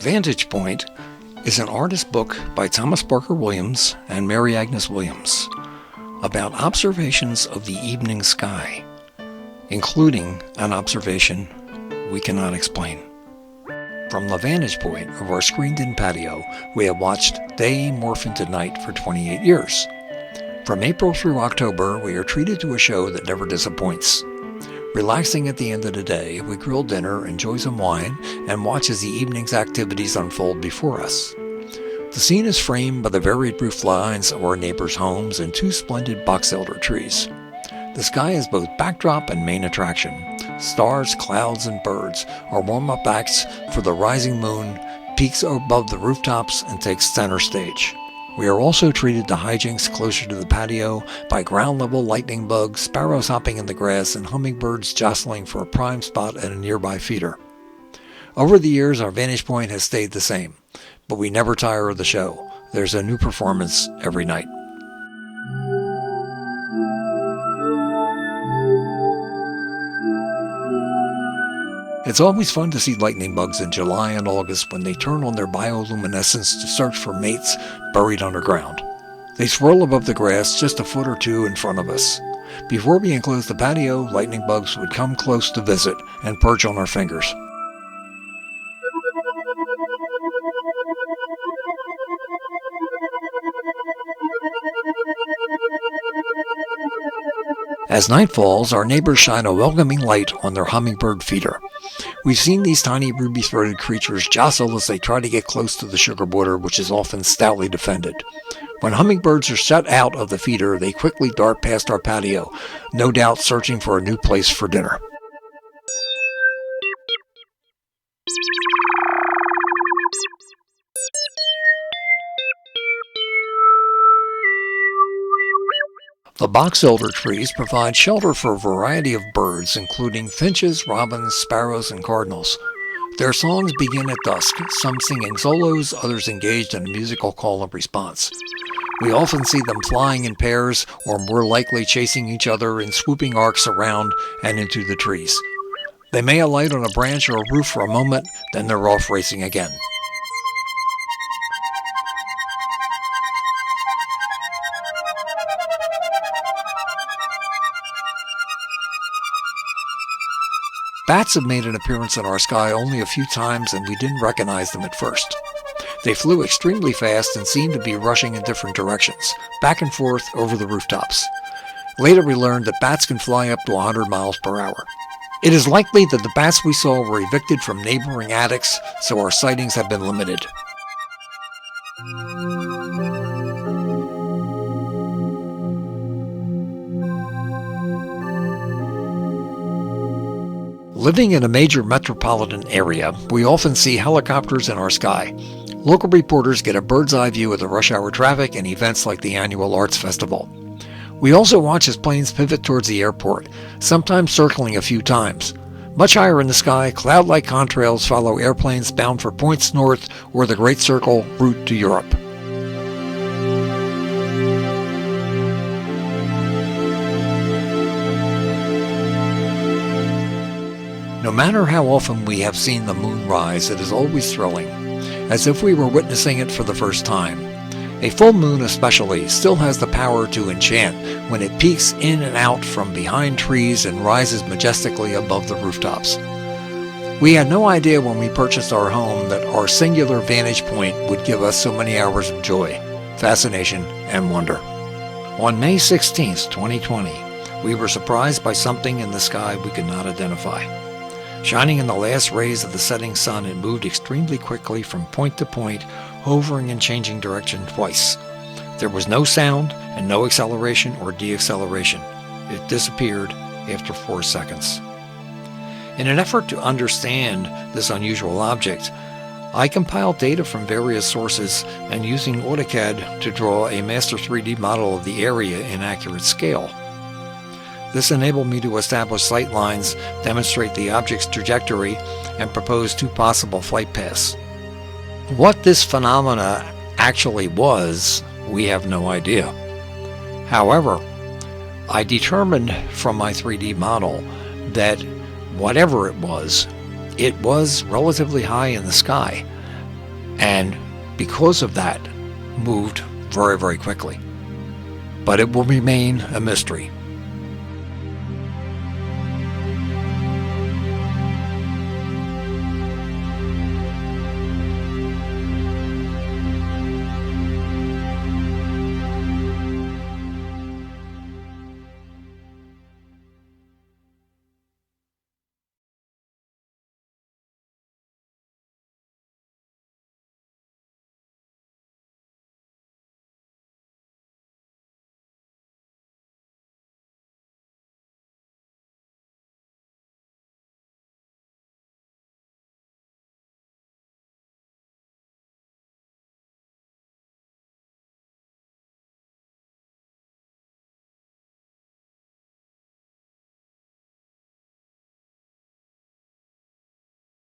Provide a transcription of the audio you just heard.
Vantage Point is an artist book by Thomas Barker Williams and Mary Agnes Williams about observations of the evening sky, including an observation we cannot explain. From the vantage point of our screened-in patio, we have watched day morph into night for 28 years. From April through October, we are treated to a show that never disappoints. Relaxing at the end of the day, we grill dinner, enjoy some wine, and watch as the evening's activities unfold before us. The scene is framed by the varied roof lines of our neighbors' homes and two splendid boxelder trees. The sky is both backdrop and main attraction. Stars, clouds, and birds are warm-up acts for the rising moon, peaks above the rooftops, and takes center stage. We are also treated to hijinks closer to the patio by ground-level lightning bugs, sparrows hopping in the grass, and hummingbirds jostling for a prime spot at a nearby feeder. Over the years, our vantage point has stayed the same, but we never tire of the show. There's a new performance every night. It's always fun to see lightning bugs in July and August when they turn on their bioluminescence to search for mates buried underground. They swirl above the grass just a foot or two in front of us. Before we enclose the patio, lightning bugs would come close to visit and perch on our fingers. As night falls, our neighbors shine a welcoming light on their hummingbird feeder. We've seen these tiny ruby-throated creatures jostle as they try to get close to the sugar border, which is often stoutly defended. When hummingbirds are shut out of the feeder, they quickly dart past our patio, no doubt searching for a new place for dinner. The boxelder trees provide shelter for a variety of birds, including finches, robins, sparrows, and cardinals. Their songs begin at dusk, some singing solos, others engaged in a musical call and response. We often see them flying in pairs, or more likely chasing each other in swooping arcs around and into the trees. They may alight on a branch or a roof for a moment, then they're off racing again. Bats have made an appearance in our sky only a few times, and we didn't recognize them at first. They flew extremely fast and seemed to be rushing in different directions, back and forth over the rooftops. Later we learned that bats can fly up to 100 miles per hour. It is likely that the bats we saw were evicted from neighboring attics, so our sightings have been limited. Living in a major metropolitan area, we often see helicopters in our sky. Local reporters get a bird's eye view of the rush hour traffic and events like the annual arts festival. We also watch as planes pivot towards the airport, sometimes circling a few times. Much higher in the sky, cloud-like contrails follow airplanes bound for points north or the Great Circle route to Europe. No matter how often we have seen the moon rise, it is always thrilling, as if we were witnessing it for the first time. A full moon especially still has the power to enchant when it peeks in and out from behind trees and rises majestically above the rooftops. We had no idea when we purchased our home that our singular vantage point would give us so many hours of joy, fascination, and wonder. On May 16, 2020, we were surprised by something in the sky we could not identify. Shining in the last rays of the setting sun, it moved extremely quickly from point to point, hovering and changing direction twice. There was no sound and no acceleration or deacceleration. It disappeared after 4 seconds. In an effort to understand this unusual object, I compiled data from various sources and using AutoCAD to draw a master 3D model of the area in accurate scale. This enabled me to establish sight lines, demonstrate the object's trajectory, and propose 2 possible flight paths. What this phenomena actually was, we have no idea. However, I determined from my 3D model that whatever it was relatively high in the sky, and because of that, moved very, very quickly. But it will remain a mystery.